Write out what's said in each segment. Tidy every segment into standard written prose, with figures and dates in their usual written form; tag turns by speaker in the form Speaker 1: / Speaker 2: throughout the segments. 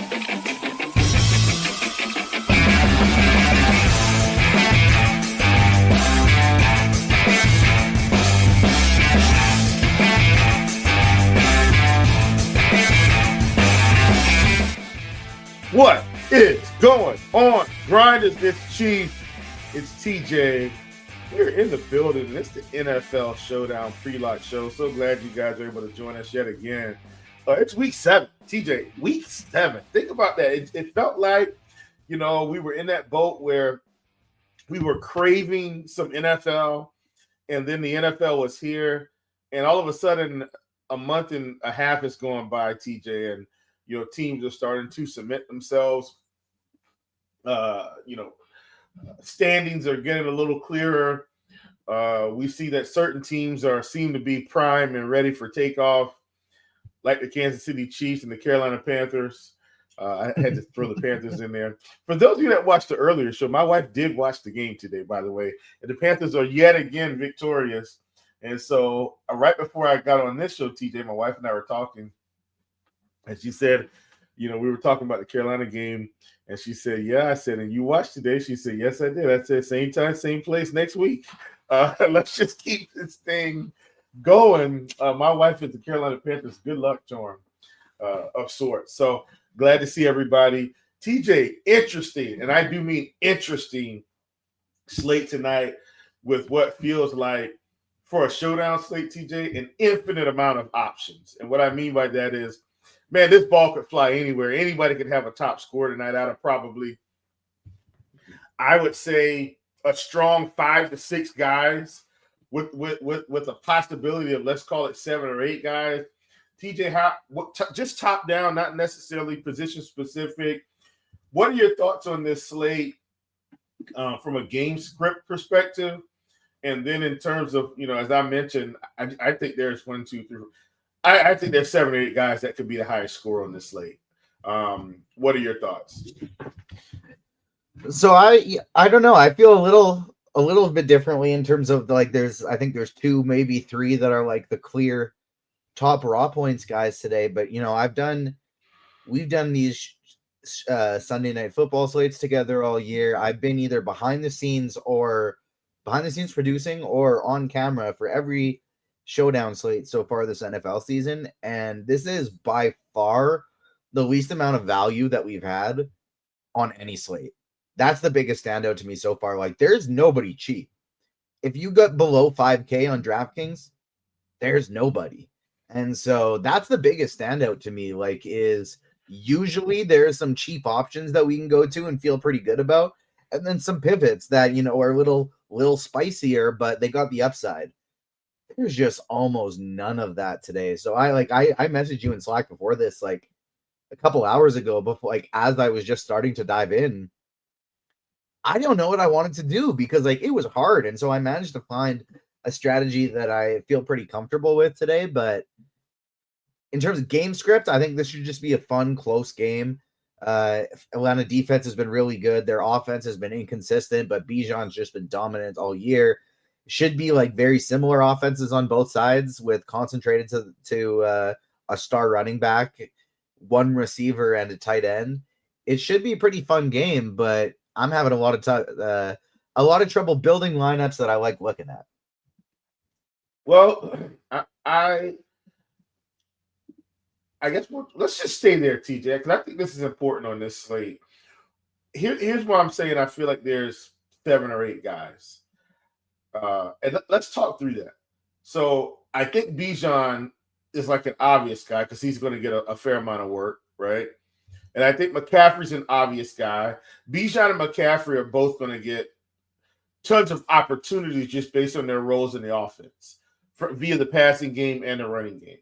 Speaker 1: What is going on, Grinders? It's Chief. It's TJ. We're in the building, and it's the NFL Showdown pre-lock show. So glad you guys are able to join us yet again. It's week 7, TJ. Week 7. Think about that. It felt like, we were in that boat where we were craving some NFL, and then the NFL was here, and all of a sudden, a month and a half is going by, TJ, and teams are starting to cement themselves. Standings are getting a little clearer. We see that certain teams seem to be prime and ready for takeoff, like the Kansas City Chiefs and the Carolina Panthers. I had to throw the Panthers in there. For those of you that watched the earlier show, my wife did watch the game today, by the way. And the Panthers are yet again victorious. And so right before I got on this show, TJ, my wife and I were talking. And she said, we were talking about the Carolina game. And she said, yeah. I said, and you watched today? She said, yes, I did. I said, same time, same place next week. Let's just keep this thing going. My wife is the Carolina Panthers. Good luck charm of sorts. So glad to see everybody. TJ, interesting, and I do mean interesting slate tonight with what feels like, for a showdown slate, TJ, an infinite amount of options. And what I mean by that is, man, this ball could fly anywhere. Anybody could have a top score tonight out of probably, I would say, a strong 5 to 6 guys with a possibility of, let's call it 7 or 8 guys. TJ, just top down, not necessarily position specific. What are your thoughts on this slate from a game script perspective? And then in terms of, as I mentioned, I think there's 1, 2, 3. I think there's 7 or 8 guys that could be the highest score on this slate. What are your thoughts?
Speaker 2: So I don't know. I feel a little bit differently in terms of, like, I think there's 2, maybe 3 that are like the clear top raw points guys today. But we've done these Sunday night football slates together all year. I've been either behind the scenes producing or on camera for every showdown slate so far this NFL season, and this is by far the least amount of value that we've had on any slate. That's the biggest standout to me so far. Like, there's nobody cheap. If you got below 5K on DraftKings, there's nobody. And so that's the biggest standout to me, like, is usually there's some cheap options that we can go to and feel pretty good about, and then some pivots that, are a little spicier, but they got the upside. There's just almost none of that today. So I messaged you in Slack before this, like a couple hours ago, before, like, as I was just starting to dive in. I don't know what I wanted to do because, like, it was hard. And so I managed to find a strategy that I feel pretty comfortable with today. But in terms of game script, I think this should just be a fun, close game. Atlanta defense has been really good. Their offense has been inconsistent, but Bijan's just been dominant all year. Should be like very similar offenses on both sides, with concentrated to a star running back, 1 receiver, and a tight end. It should be a pretty fun game, but I'm having a lot of trouble building lineups that I like looking at.
Speaker 1: Well, I guess let's just stay there, TJ, because I think this is important on this slate. Here's why I'm saying I feel like there's 7 or 8 guys. And let's talk through that. So I think Bijan is like an obvious guy because he's going to get a fair amount of work, right? And I think McCaffrey's an obvious guy. Bijan and McCaffrey are both going to get tons of opportunities just based on their roles in the offense via the passing game and the running game.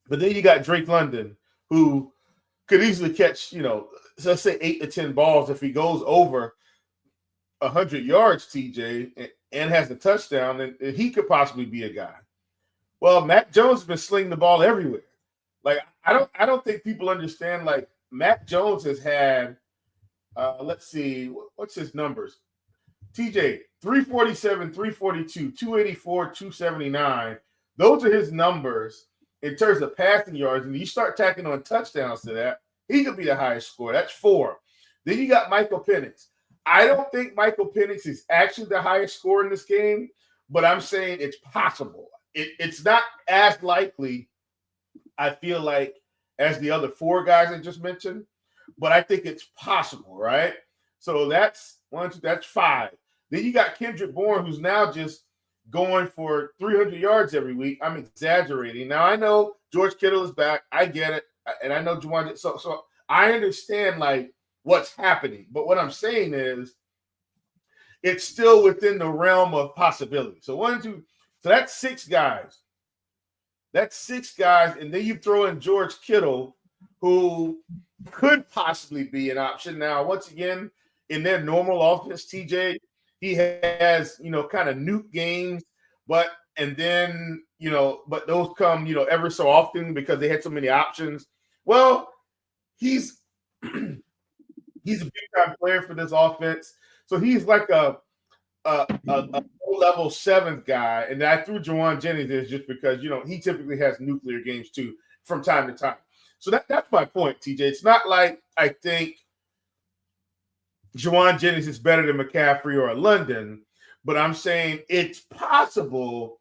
Speaker 1: But then you got Drake London, who could easily catch, let's say 8 to 10 balls. If he goes over 100 yards, TJ, and has a touchdown, and he could possibly be a guy. Well, Mac Jones has been slinging the ball everywhere. Like, I don't think people understand. Like, Mac Jones has had, let's see, what's his numbers? TJ, 347, 342, 284, 279. Those are his numbers in terms of passing yards. And you start tacking on touchdowns to that, He could be the highest scorer. That's 4. Then you got Michael Penix. I don't think Michael Penix is actually the highest scorer in this game, but I'm saying it's possible. It's not as likely, I feel like, as the other 4 guys I just mentioned, but I think it's possible, right? So that's 1, 2, that's 5. Then you got Kendrick Bourne, who's now just going for 300 yards every week. I'm exaggerating. Now, I know George Kittle is back. I get it. And I know Juwan. So I understand, like, what's happening. But what I'm saying is it's still within the realm of possibility. So 1, 2. So that's 6 guys. That's 6 guys. And then you throw in George Kittle, who could possibly be an option. Now, once again, in their normal offense, TJ, he has, kind of nuke games, but those come, ever so often because they had so many options. Well, he's a big time player for this offense. So he's like a low-level 7th guy. And I threw Juwan Jennings in just because, he typically has nuclear games too from time to time. So that's my point, TJ. It's not like I think Juwan Jennings is better than McCaffrey or London, but I'm saying it's possible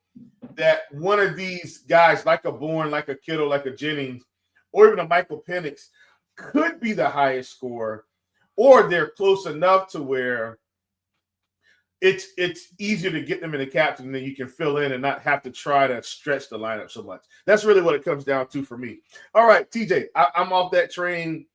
Speaker 1: that one of these guys, like a Bourne, like a Kittle, like a Jennings, or even a Michael Penix, could be the highest scorer, or they're close enough to where it's easier to get them in the captain, and then you can fill in and not have to try to stretch the lineup so much. That's really what it comes down to for me. All right, TJ, I'm off that train.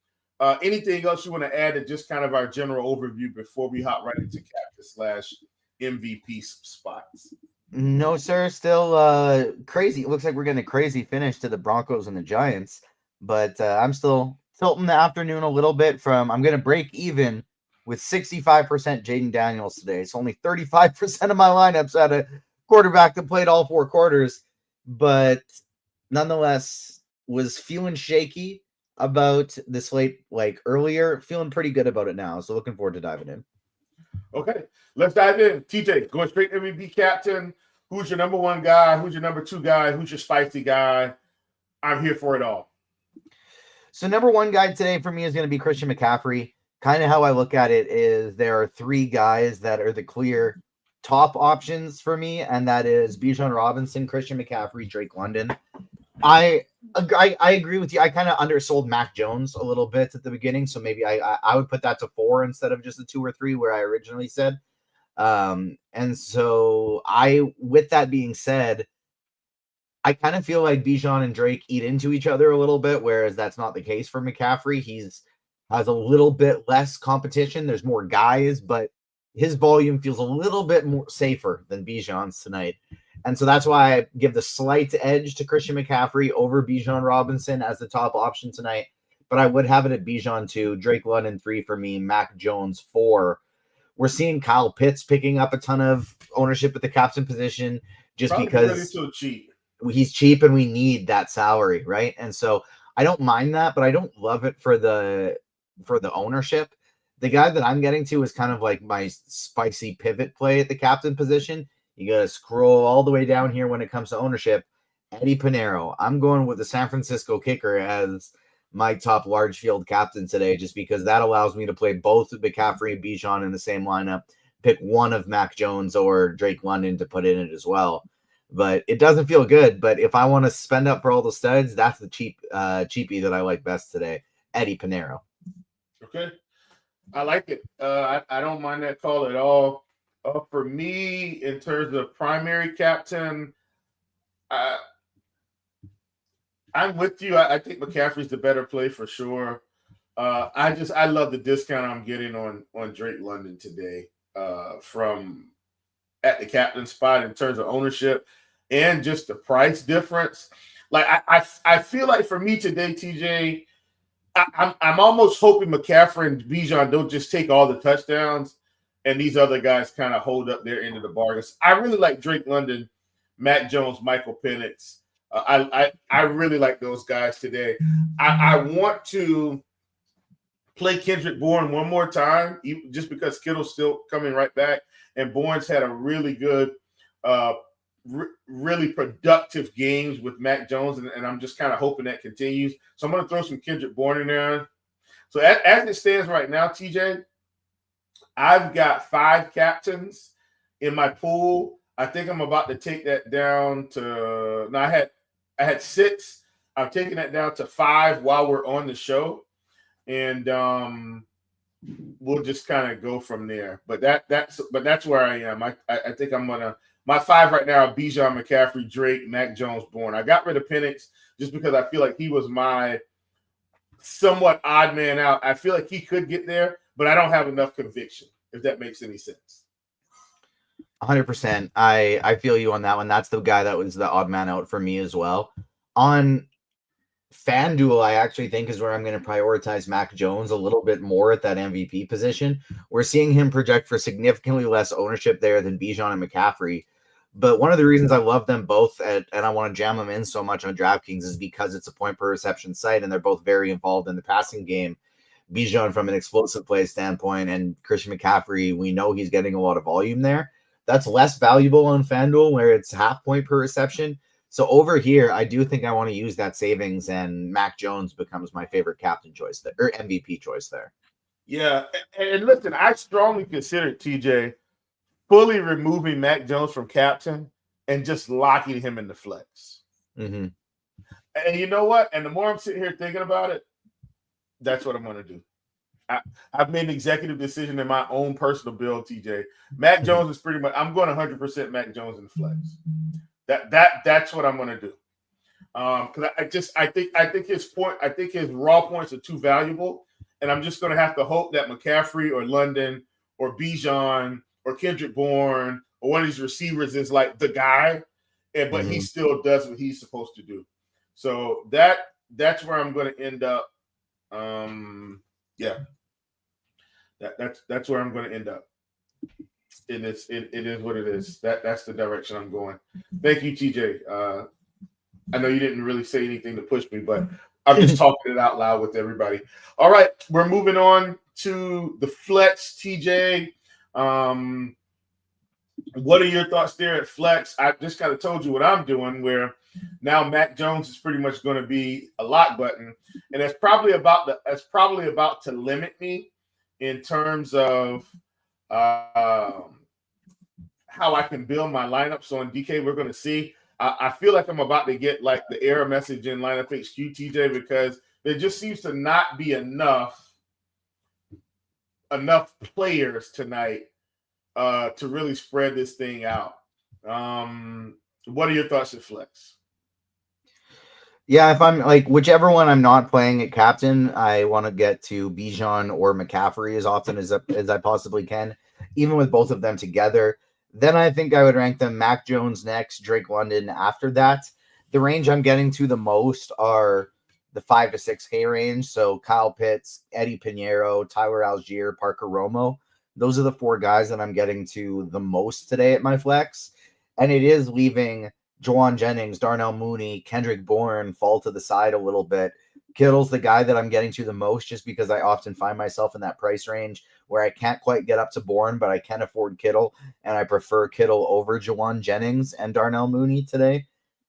Speaker 1: Anything else you want to add to just kind of our general overview before we hop right into captain/MVP spots?
Speaker 2: No, sir. Still crazy. It looks like we're getting a crazy finish to the Broncos and the Giants, but I'm still tilting the afternoon a little bit I'm going to break even with 65% Jaden Daniels today. It's only 35% of my lineups had a quarterback that played all 4 quarters, but nonetheless was feeling shaky about the slate like earlier, feeling pretty good about it now. So looking forward to diving in.
Speaker 1: Okay, let's dive in. TJ, going straight to MVP captain. Who's your number 1 guy? Who's your number 2 guy? Who's your spicy guy? I'm here for it all.
Speaker 2: So number 1 guy today for me is going to be Christian McCaffrey. Kind of how I look at it is there are 3 guys that are the clear top options for me, and that is Bijan Robinson, Christian McCaffrey, Drake London. I agree with you. I kind of undersold Mac Jones a little bit at the beginning, so maybe I would put that to 4 instead of just a 2 or 3 where I originally said. And so with that being said, I kind of feel like Bijan and Drake eat into each other a little bit, whereas that's not the case for McCaffrey. Has a little bit less competition. There's more guys, but his volume feels a little bit more safer than Bijan's tonight. And so that's why I give the slight edge to Christian McCaffrey over Bijan Robinson as the top option tonight. But I would have it at Bijan 2, Drake London 3 for me, Mac Jones 4. We're seeing Kyle Pitts picking up a ton of ownership at the captain position just
Speaker 1: Probably
Speaker 2: because
Speaker 1: so cheap.
Speaker 2: He's cheap and we need that salary, right? And so I don't mind that, but I don't love it for the ownership. The guy that I'm getting to is kind of like my spicy pivot play at the captain position. You got to scroll all the way down here when it comes to ownership. Eddie Pinheiro. I'm going with the San Francisco kicker as my top large field captain today, just because that allows me to play both McCaffrey and Bijan in the same lineup, pick one of Mac Jones or Drake London to put in it as well. But it doesn't feel good. But if I want to spend up for all the studs, that's the cheapie that I like best today, Eddie Pinheiro.
Speaker 1: Okay. I like it. I don't mind that call at all. For me, in terms of primary captain, I'm with you. I think McCaffrey's the better play for sure. I love the discount I'm getting on Drake London today from at the captain spot in terms of ownership and just the price difference. Like I feel like for me today, TJ, I'm almost hoping McCaffrey and Bijan don't just take all the touchdowns and these other guys kind of hold up their end of the bargains. I really like Drake London, Matt Jones, Michael Penix. I really like those guys today. I want to play Kendrick Bourne one more time, just because Kittle's still coming right back, and Bourne's had a really good, really productive games with Mac Jones, and I'm just kind of hoping that continues. So I'm going to throw some Kendrick Bourne in there. So as it stands right now, TJ, I've got 5 captains in my pool. I think I'm about to take that down to. Now I had 6. I'm taking that down to 5 while we're on the show, and we'll just kind of go from there. But that's where I am. I think I'm gonna. My 5 right now are Bijan, McCaffrey, Drake, Mac Jones, Bourne. I got rid of Penix just because I feel like he was my somewhat odd man out. I feel like he could get there, but I don't have enough conviction, if that makes any sense.
Speaker 2: 100%. I feel you on that one. That's the guy that was the odd man out for me as well. On FanDuel, I actually think is where I'm going to prioritize Mac Jones a little bit more at that MVP position. We're seeing him project for significantly less ownership there than Bijan and McCaffrey. But one of the reasons I love them both and I want to jam them in so much on DraftKings is because it's a point per reception site and they're both very involved in the passing game. Bijan from an explosive play standpoint and Christian McCaffrey, we know he's getting a lot of volume there. That's less valuable on FanDuel where it's half point per reception. So over here, I do think I want to use that savings and Mac Jones becomes my favorite captain choice there, or MVP choice there.
Speaker 1: Yeah. And listen, I strongly considered, TJ, fully removing Mac Jones from captain and just locking him in the flex.
Speaker 2: Mm-hmm.
Speaker 1: And you know what? And the more I'm sitting here thinking about it, that's what I'm going to do. I've made an executive decision in my own personal build, TJ. Mac Jones is pretty much – I'm going 100% Mac Jones in the flex. That's what I'm going to do. Because I think his raw points are too valuable, and I'm just going to have to hope that McCaffrey or London or Bijan or Kendrick Bourne or one of these receivers is like the guy, but he still does what he's supposed to do. So that's where I'm going to end up. That's where I'm going to end up. It is what it is. That's the direction I'm going. Thank you, TJ. I know you didn't really say anything to push me, but I'm just talking it out loud with everybody. All right, we're moving on to the flex, TJ. What are your thoughts there at flex? I just kind of told you what I'm doing, where now Mac Jones is pretty much going to be a lock button, and that's probably about to limit me in terms of how I can build my lineups on DK. We're going to see. I feel like I'm about to get like the error message in lineup HQ, TJ, because there just seems to not be enough players tonight to really spread this thing out. What are your thoughts at flex?
Speaker 2: Yeah, if I'm like whichever one I'm not playing at captain, I want to get to Bijan or McCaffrey as often as I possibly can, even with both of them together. Then I think I would rank them Mac Jones next, Drake London after that. The range I'm getting to the most are the 5 to 6K range. So Kyle Pitts, Eddie Pinheiro, Tyler Algier, Parker Romo. Those are the 4 guys that I'm getting to the most today at my flex. And it is leaving Juwan Jennings, Darnell Mooney, Kendrick Bourne fall to the side a little bit. Kittle's the guy that I'm getting to the most just because I often find myself in that price range where I can't quite get up to Bourne, but I can afford Kittle, and I prefer Kittle over Juwan Jennings and Darnell Mooney today.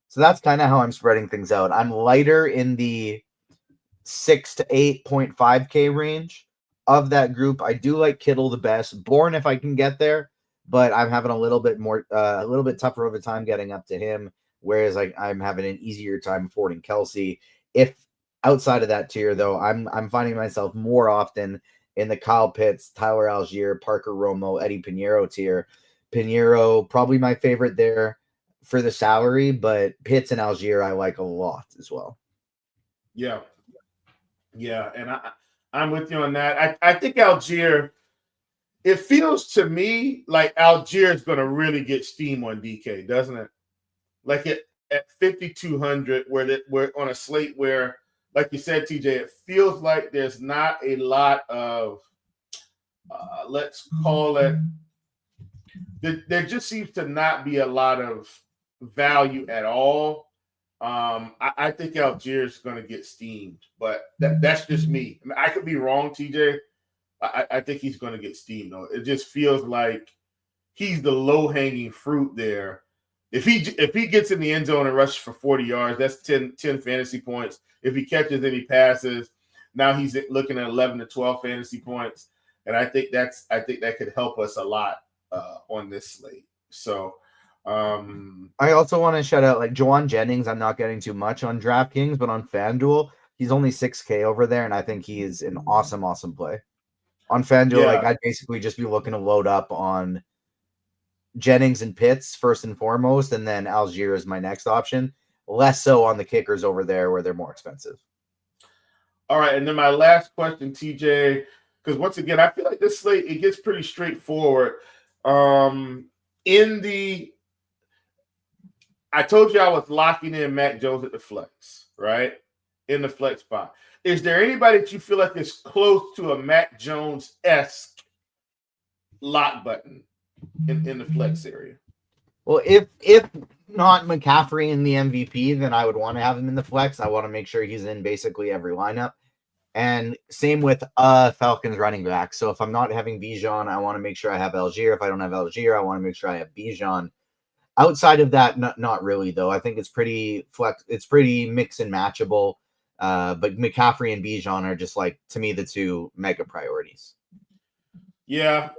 Speaker 2: So that's kind of how I'm spreading things out. I'm lighter in the 6 to 8.5K range of that group. I do like Kittle the best. Bourne, if I can get there, but I'm having a little bit tougher of a time getting up to him, whereas I'm having an easier time affording Kelsey. If outside of that tier, though, I'm finding myself more often in the Kyle Pitts, Tyler Algier, Parker Romo, Eddie Pinheiro tier. Pinheiro, probably my favorite there for the salary, but Pitts and Algier I like a lot as well.
Speaker 1: Yeah, and I'm with you on that. I think Algier, it feels to me like Algier is going to really get steam on DK, doesn't it? Like at 5,200, where we're on a slate where, like you said, TJ, it feels like there's not a lot of, let's call it, there just seems to not be a lot of value at all. I think Algier is going to get steamed, but that's just me. I mean, I could be wrong, TJ. I think he's going to get steamed, though. It just feels like he's the low-hanging fruit there. If he gets in the end zone and rushes for 40 yards, that's 10 fantasy points. If he catches any passes, Now he's looking at 11 to 12 fantasy points, and I think that could help us a lot on this slate. So
Speaker 2: I also want to shout out like Jawan Jennings. I'm not getting too much on DraftKings, but on FanDuel, he's only 6K over there, and I think he is an awesome play. On FanDuel, like I'd basically just be looking to load up on Jennings and Pitts first and foremost, and then Algier is my next option. Less so on the kickers over there where they're more expensive.
Speaker 1: All right, and then my last question, TJ, because once again, I feel like this slate, it gets pretty straightforward. I told you I was locking in Mac Jones at the flex, right? In the flex spot. Is there anybody that you feel like is close to a Mac Jones-esque lock button in the flex area?
Speaker 2: Well, if not McCaffrey in the MVP, then I would want to have him in the flex. I want to make sure he's in basically every lineup. And same with Falcons running back. So if I'm not having Bijan, I want to make sure I have Algier. If I don't have Algier, I want to make sure I have Bijan. Outside of that, not really, though. I think it's pretty mix and matchable. But McCaffrey and Bijan are just like, to me, the two mega priorities.
Speaker 1: Yeah.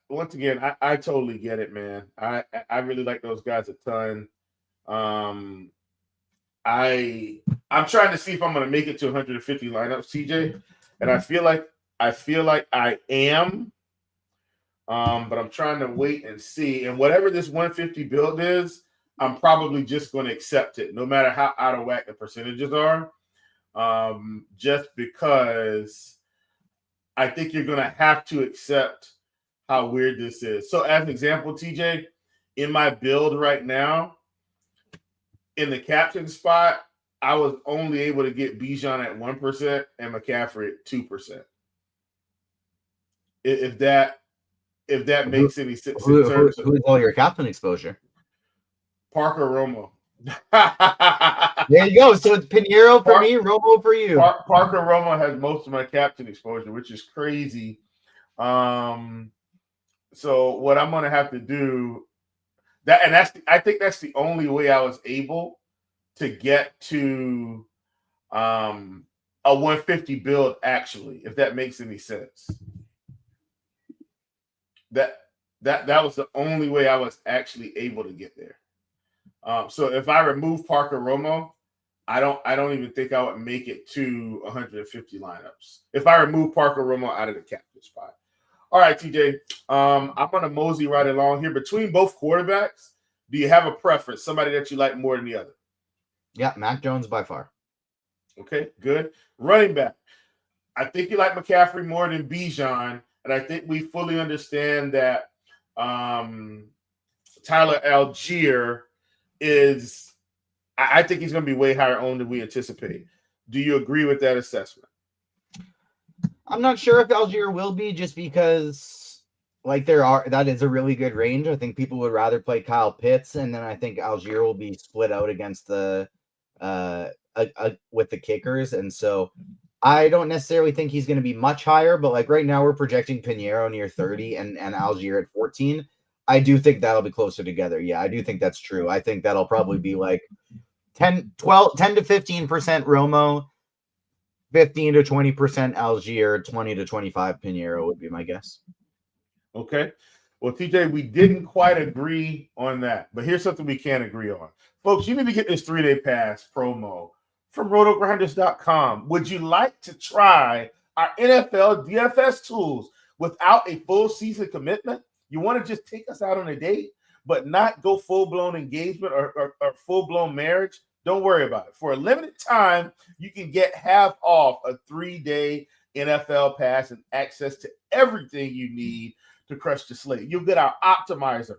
Speaker 1: Once again, I totally get it, man. I really like those guys a ton. I'm trying to see if I'm going to make it to 150 lineups, CJ, and I feel like I am. But I'm trying to wait and see. And whatever this 150 build is, I'm probably just going to accept it, no matter how out of whack the percentages are. Just because I think you're going to have to accept how weird this is. So as an example, TJ, in my build right now, in the captain spot, I was only able to get Bijan at 1% and McCaffrey at 2%. If that makes any sense.
Speaker 2: Who's all your captain exposure?
Speaker 1: Parker Romo.
Speaker 2: There you go. So it's Pinheiro for me, Romo for you.
Speaker 1: Parker Romo has most of my captain exposure, which is crazy. So what I'm going to have to do I think that's the only way I was able to get to a 150 build, actually, if that makes any sense. That was the only way I was actually able to get there. So if I remove Parker Romo, I don't even think I would make it to 150 lineups if I remove Parker Romo out of the captain spot. All right, TJ, I'm going to mosey right along here. Between both quarterbacks, do you have a preference, somebody that you like more than the other?
Speaker 2: Yeah, Mac Jones by far.
Speaker 1: Okay, good. Running back, I think you like McCaffrey more than Bijan, and I think we fully understand that Tyler Algier is – I think he's going to be way higher owned than we anticipate. Do you agree with that assessment?
Speaker 2: I'm not sure if Algier will be, just because that is a really good range. I think people would rather play Kyle Pitts, and then I think Algier will be split out against the with the kickers, and so I don't necessarily think he's going to be much higher. But right now we're projecting Pinheiro near 30 and Algier at 14. I do think that'll be closer together. Yeah, I do think that's true. I think that'll probably be 10 to 15% Romo, 15 to 20% Algier, 20 to 25 Pinheiro would be my guess.
Speaker 1: Okay. Well, TJ, we didn't quite agree on that, but here's something we can agree on. Folks, you need to get this 3-day pass promo from RotoGrinders.com. Would you like to try our NFL DFS tools without a full season commitment? You want to just take us out on a date, but not go full-blown engagement or full-blown marriage? Don't worry about it. For a limited time, you can get half off a 3-day NFL pass and access to everything you need to crush the slate. You'll get our optimizer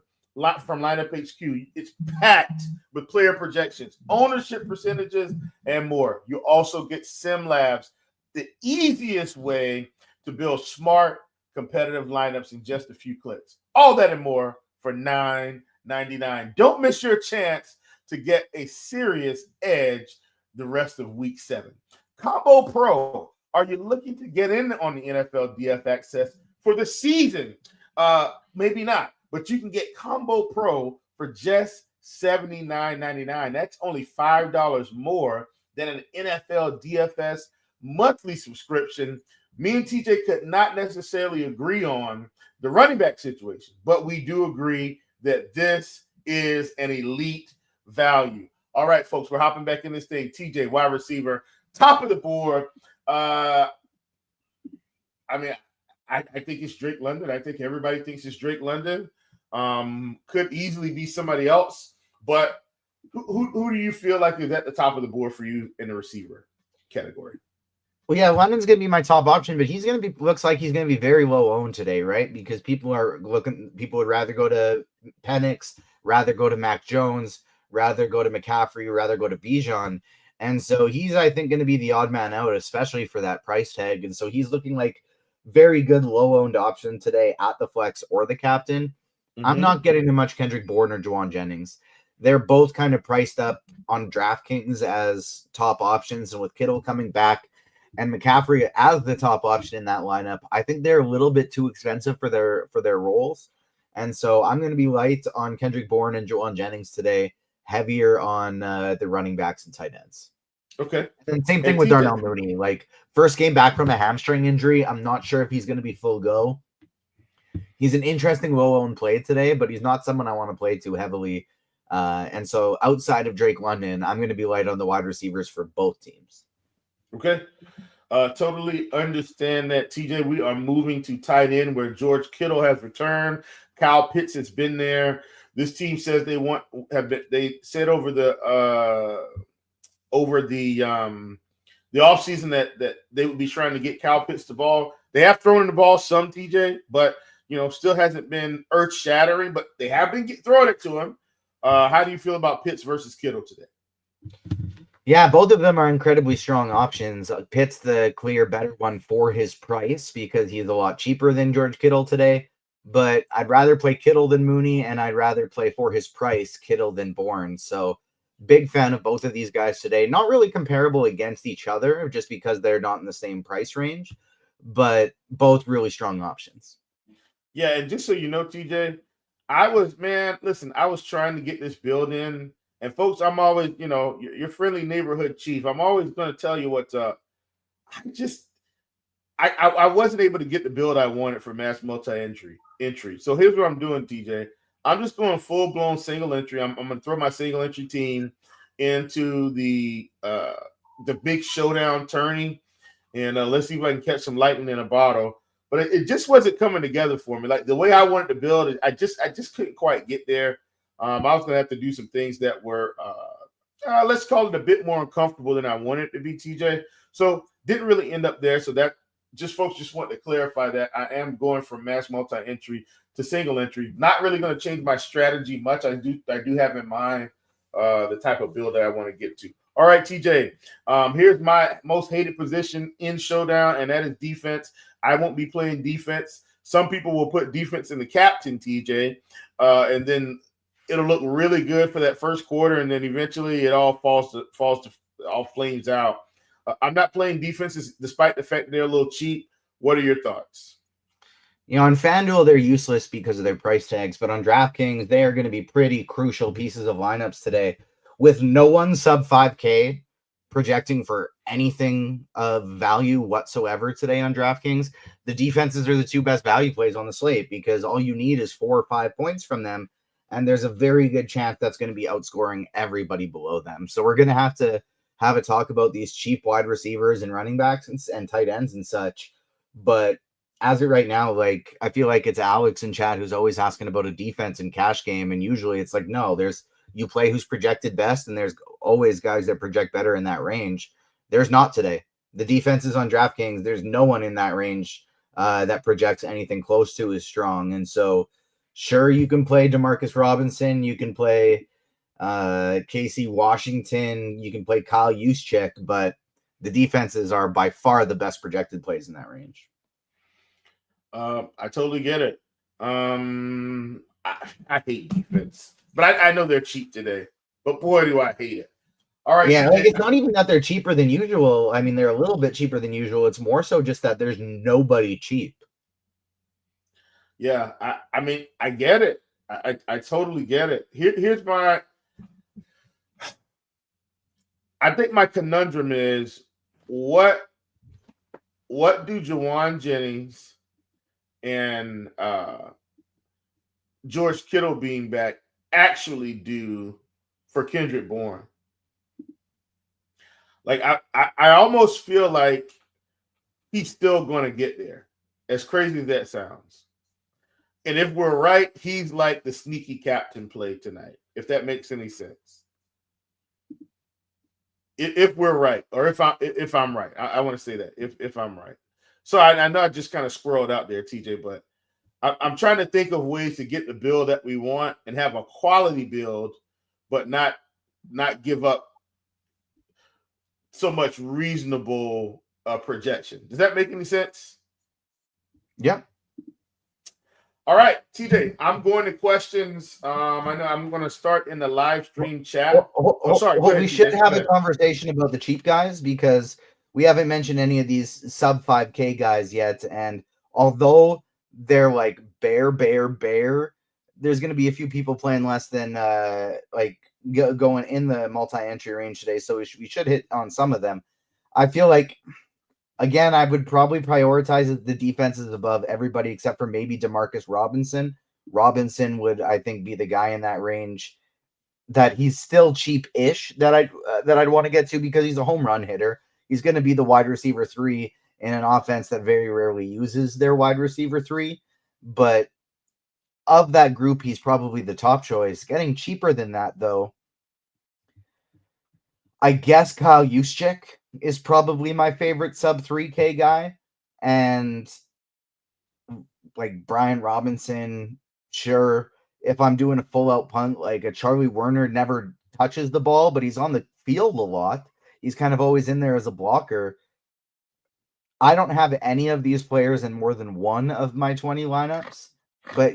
Speaker 1: from Lineup HQ. It's packed with player projections, ownership percentages, and more. You also get SimLabs, the easiest way to build smart, competitive lineups in just a few clicks. All that and more for $9.99. Don't miss your chance to get a serious edge the rest of week 7. Combo Pro. Are you looking to get in on the NFL DF access for the season? Maybe not, but you can get Combo Pro for just $79.99. That's only $5 more than an NFL DFS monthly subscription, me and TJ could not necessarily agree on the running back situation, but we do agree that this is an elite value. All right, folks, we're hopping back in this thing. TJ, wide receiver, top of the board. I think it's Drake London. I think everybody thinks it's Drake London. Could easily be somebody else, but who do you feel like is at the top of the board for you in the receiver category?
Speaker 2: Well, yeah, London's going to be my top option, but looks like he's going to be very low owned today, right? Because people would rather go to Penix, rather go to Mac Jones, rather go to McCaffrey, rather go to Bijan. And so he's, I think, going to be the odd man out, especially for that price tag. And so he's looking like very good low owned option today at the flex or the captain. Mm-hmm. I'm not getting too much Kendrick Bourne or Juwan Jennings. They're both kind of priced up on DraftKings as top options. And with Kittle coming back and McCaffrey as the top option in that lineup, I think they're a little bit too expensive for their roles. And so I'm going to be light on Kendrick Bourne and Juwan Jennings today, heavier on the running backs and tight ends.
Speaker 1: Okay.
Speaker 2: And same thing with Darnell Mooney. Like, first game back from a hamstring injury, I'm not sure if he's going to be full go. He's an interesting low-owned play today, but he's not someone I want to play too heavily. And so outside of Drake London, I'm going to be light on the wide receivers for both teams.
Speaker 1: Okay. Totally understand that, TJ. We are moving to tight end where George Kittle has returned. Kyle Pitts has been there. This team says they said over the offseason that they would be trying to get Kyle Pitts the ball. They have thrown the ball some, TJ, but still hasn't been earth-shattering, but they have been throwing it to him. How do you feel about Pitts versus Kittle today?
Speaker 2: Yeah, both of them are incredibly strong options. Pitt's the clear better one for his price because he's a lot cheaper than George Kittle today. But I'd rather play Kittle than Mooney, and I'd rather play for his price Kittle than Bourne. So big fan of both of these guys today. Not really comparable against each other just because they're not in the same price range, but both really strong options.
Speaker 1: Yeah, and just so you know, TJ, I was trying to get this build in. And folks, I'm always, your friendly neighborhood chief. I'm always going to tell you what's up. I wasn't able to get the build I wanted for mass multi-entry. So here's what I'm doing, TJ. I'm just going full-blown single entry. I'm going to throw my single entry team into the big showdown tourney, and let's see if I can catch some lightning in a bottle. But it just wasn't coming together for me. Like the way I wanted to build it, I just couldn't quite get there. I was going to have to do some things that were, let's call it a bit more uncomfortable than I wanted it to be, TJ. So didn't really end up there. So that folks just want to clarify that I am going from mass multi-entry to single entry. Not really going to change my strategy much. I do have in mind the type of build that I want to get to. All right, TJ, here's my most hated position in Showdown, and that is defense. I won't be playing defense. Some people will put defense in the captain, TJ, and then it'll look really good for that first quarter, and then eventually it all flames out. I'm not playing defenses despite the fact that they're a little cheap. What are your thoughts?
Speaker 2: On FanDuel, they're useless because of their price tags, but on DraftKings, they are going to be pretty crucial pieces of lineups today. With no one sub 5K projecting for anything of value whatsoever today on DraftKings, the defenses are the two best value plays on the slate because all you need is 4 or 5 points from them, and there's a very good chance that's going to be outscoring everybody below them. So we're going to have a talk about these cheap wide receivers and running backs and tight ends and such. But as of right now, like, I feel like it's Alex in chat who's always asking about a defense and cash game. And usually it's like, no, you play who's projected best, and there's always guys that project better in that range. There's not today. The defenses on DraftKings, there's no one in that range that projects anything close to as strong. And so sure, you can play Demarcus Robinson, you can play Casey Washington, you can play Kyle Juszczyk, but the defenses are by far the best projected plays in that range.
Speaker 1: I totally get it. I hate defense, but I know they're cheap today. But boy, do I hate it. All right.
Speaker 2: Yeah, like it's not even that they're cheaper than usual. I mean, they're a little bit cheaper than usual. It's more so just that there's nobody cheap.
Speaker 1: Yeah, I mean, I get it. I totally get it. Here's my. I think my conundrum is what what do Jawan Jennings and George Kittle being back actually do for Kendrick Bourne? Like I almost feel like he's still going to get there, as crazy as that sounds. And if we're right, he's like the sneaky captain play tonight, if that makes any sense. If we're right, or if I'm right, I want to say that if I'm right. So I know I just kind of squirreled out there, TJ, but I'm trying to think of ways to get the build that we want and have a quality build, but not give up so much reasonable projection. Does that make any sense?
Speaker 2: Yeah.
Speaker 1: All right, TJ, I'm going to questions. I know I'm going to start in the live stream chat. Sorry.
Speaker 2: Well, we should have a conversation about the cheap guys because we haven't mentioned any of these sub 5K guys yet. And although they're like bear, there's going to be a few people playing less than going in the multi-entry range today. So we should hit on some of them. I feel like, again, I would probably prioritize the defenses above everybody except for maybe Demarcus Robinson. Robinson would, I think, be the guy in that range that he's still cheap-ish that I'd want to get to because he's a home run hitter. He's going to be the wide receiver 3 in an offense that very rarely uses their wide receiver 3. But of that group, he's probably the top choice. Getting cheaper than that, though, I guess Kyle Juszczyk is probably my favorite sub 3K guy. And like Brian Robinson, sure. If I'm doing a full out punt, like a Charlie Werner never touches the ball, but he's on the field a lot. He's kind of always in there as a blocker. I don't have any of these players in more than one of my 20 lineups, but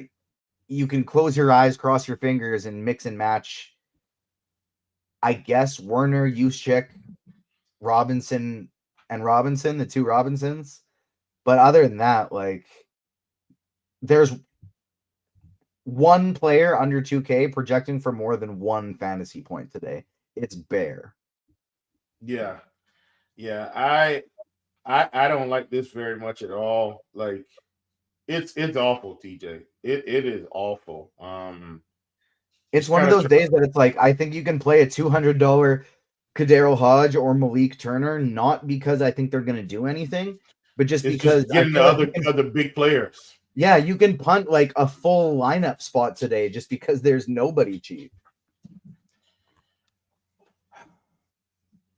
Speaker 2: you can close your eyes, cross your fingers, and mix and match. I guess Werner, Juszczyk, Robinson, and Robinson, the two Robinsons. But other than that, like, there's one player under 2K projecting for more than one fantasy point today. It's Bear.
Speaker 1: Yeah. I don't like this very much at all. Like, it's awful, TJ. It is awful.
Speaker 2: It's one of those days that it's like, I think you can play a $200 Kadero Hodge or Malik Turner, not because I think they're going to do anything, but just because
Speaker 1: getting the other big players.
Speaker 2: Yeah, you can punt like a full lineup spot today just because there's nobody cheap.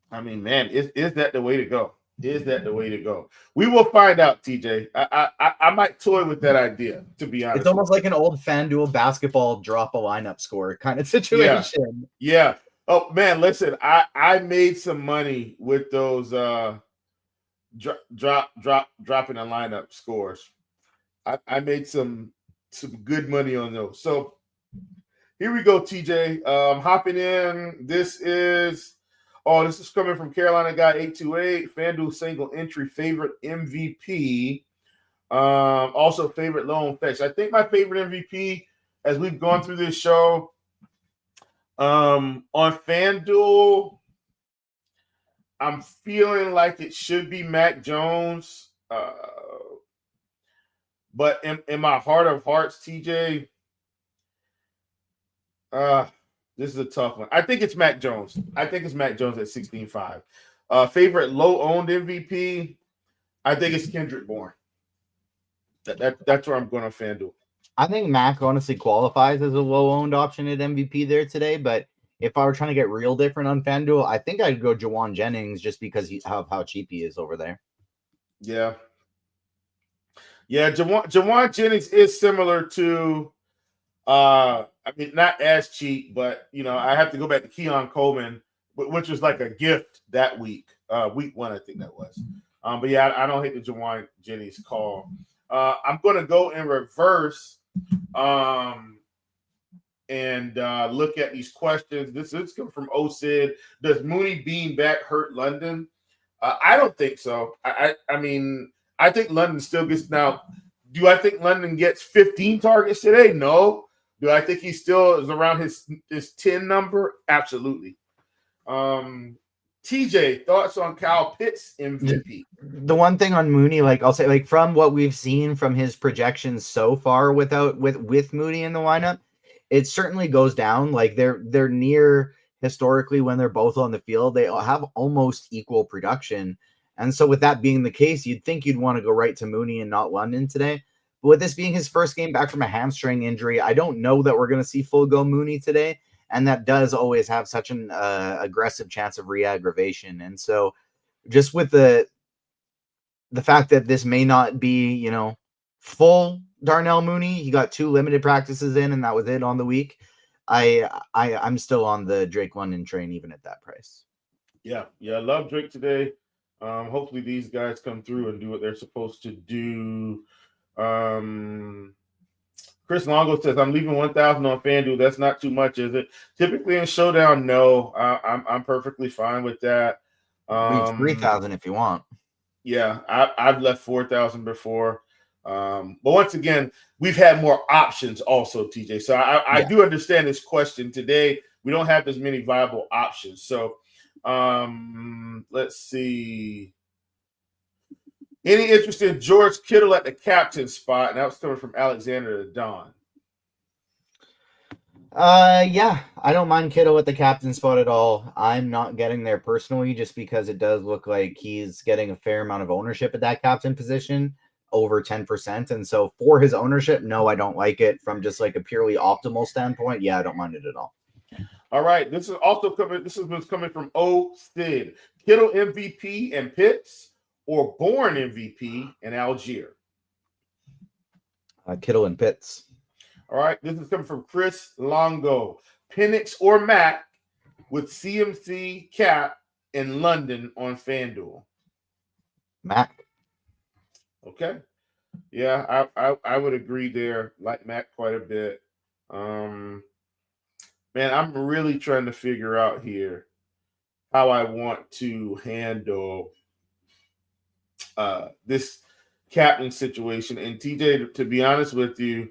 Speaker 1: I mean, man, is that the way to go? Is that the way to go? We will find out, TJ. I might toy with that idea, to be honest.
Speaker 2: It's almost like an old FanDuel basketball drop a lineup score kind of situation.
Speaker 1: Yeah. Oh man, listen, I made some money with those dropping a lineup scores. I made some good money on those. So here we go, TJ. Hopping in. This is coming from Carolina Guy 828. FanDuel single entry favorite MVP. Also favorite low fetch. I think my favorite MVP, as we've gone through this show, on FanDuel, I'm feeling like it should be Mac Jones. But in my heart of hearts, TJ, this is a tough one. I think it's Mac Jones. I think it's Mac Jones at 16.5. Favorite low-owned MVP, I think it's Kendrick Bourne. That's where I'm going to FanDuel.
Speaker 2: I think Mac honestly qualifies as a low-owned option at MVP there today, but if I were trying to get real different on FanDuel, I think I'd go Jawan Jennings just because of how cheap he is over there.
Speaker 1: Yeah. Jawan Jennings is similar to I mean, not as cheap, but I have to go back to Keon Coleman, which was like a gift that week. Week 1, I think that was. But yeah, I don't hate the Jawan Jennings call. I'm gonna go in reverse and look at these questions. This is coming from OSID. Does Mooney being back hurt London? I don't think so. I mean, I think London still gets now. Do I think London gets 15 targets today? No. Do I think he still is around his 10 number? Absolutely. TJ, thoughts on Kyle Pitts MVP?
Speaker 2: The one thing on Mooney, like I'll say, like from what we've seen from his projections so far with Mooney in the lineup, it certainly goes down. Like they're near historically when they're both on the field, they have almost equal production. And so with that being the case, you'd think you'd want to go right to Mooney and not London today. But with this being his first game back from a hamstring injury, I don't know that we're going to see full go Mooney today. And that does always have such an aggressive chance of re-aggravation. And so just with the fact that this may not be, full Darnell Mooney, he got 2 limited practices in and that was it on the week. I'm still on the Drake London train even at that price.
Speaker 1: Yeah, I love Drake today. Hopefully these guys come through and do what they're supposed to do. Chris Longo says, I'm leaving 1,000 on FanDuel. That's not too much, is it? Typically in Showdown, no. I'm perfectly fine with that.
Speaker 2: 3,000 if you want.
Speaker 1: Yeah, I've left 4,000 before. But once again, we've had more options also, TJ. So I do understand this question. Today, we don't have as many viable options. So let's see. Any interest in George Kittle at the captain spot? And that was coming from Alexander the Don.
Speaker 2: Yeah, I don't mind Kittle at the captain spot at all. I'm not getting there personally just because it does look like he's getting a fair amount of ownership at that captain position, over 10%. And so for his ownership, no, I don't like it. From just like a purely optimal standpoint, yeah, I don't mind it at all.
Speaker 1: All right, this is what's coming from O Sid. Kittle MVP and Pitts or Bourne MVP and Algier?
Speaker 2: Kittle and Pitts.
Speaker 1: All right, this is coming from Chris Longo. Penix or Mac with CMC, Cap, in London on FanDuel?
Speaker 2: Mac.
Speaker 1: Okay. Yeah, I would agree there. Like Mac quite a bit. Man, I'm really trying to figure out here how I want to handle this captain situation. And TJ, to be honest with you,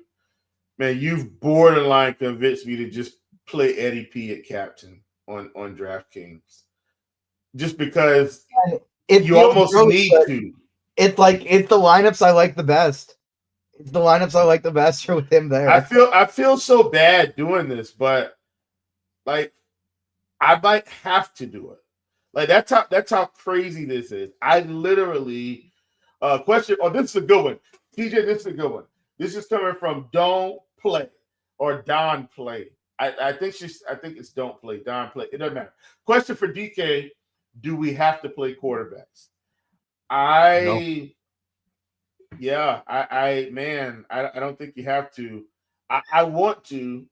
Speaker 1: man, you've borderline convinced me to just play Eddie P at captain on DraftKings. Just because you almost need to.
Speaker 2: It's the lineups I like the best. It's the lineups I like the best are with him there.
Speaker 1: I feel so bad doing this, but like I might have to do it. Like that's how crazy this is. I literally question. Oh, this is a good one. TJ, this is a good one. This is coming from Don't Play or Don Play. I think it's Don't Play, Don Play. It doesn't matter. Question for DK: do we have to play quarterbacks? No. Yeah, I don't think you have to. I want to.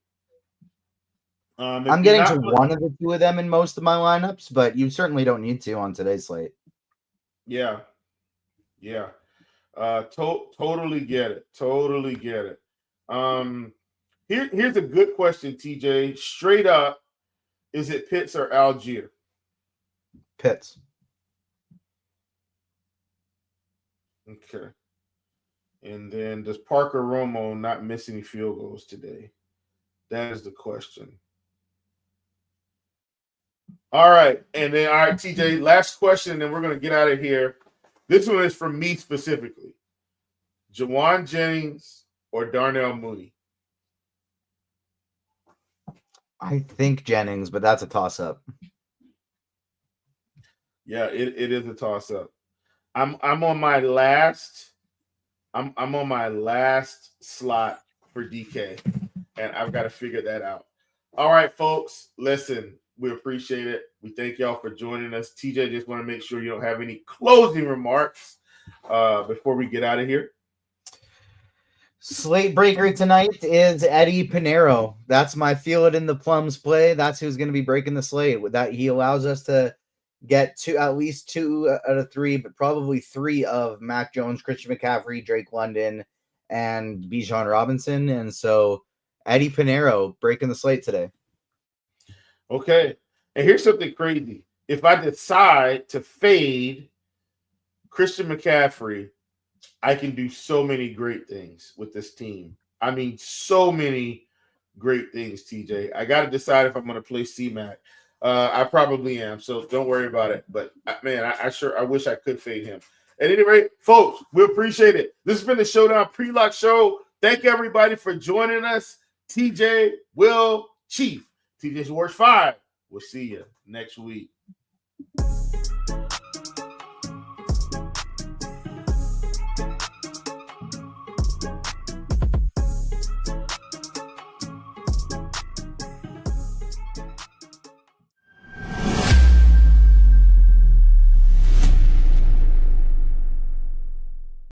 Speaker 2: I'm getting to one of the two of them in most of my lineups, but you certainly don't need to on today's slate.
Speaker 1: Yeah. Totally get it. Totally get it. Here's a good question, TJ. Straight up, is it Pitts or Algier?
Speaker 2: Pitts.
Speaker 1: Okay. And then does Parker Romo not miss any field goals today? That is the question. All right. And then, all right, TJ, last question, and then we're going to get out of here. This one is from me specifically. Jawan Jennings or Darnell Mooney?
Speaker 2: I think Jennings, but that's a toss-up.
Speaker 1: Yeah, it is a toss-up. I'm on my last slot for DK, and I've got to figure that out. All right, folks, listen, we appreciate it. We thank y'all for joining us. TJ, just want to make sure you don't have any closing remarks before we get out of here.
Speaker 2: Slate breaker tonight is Eddie Pinheiro. That's my feel it in the plums play. That's who's going to be breaking the slate. With that, he allows us to get to at least 2 out of 3, but probably 3 of Mac Jones, Christian McCaffrey, Drake London, and Bijan Robinson. And so Eddie Pinheiro breaking the slate today.
Speaker 1: Okay. And here's something crazy. If I decide to fade Christian McCaffrey, I can do so many great things with this team. I mean, so many great things, TJ. I got to decide if I'm going to play C-Mac. I probably am, so don't worry about it. But man, I wish I could fade him. At any rate, folks, we appreciate it. This has been the Showdown Pre-Lock Show. Thank everybody for joining us. TJ, Will, Chief, TJ Zwarych 5. We'll see you next week.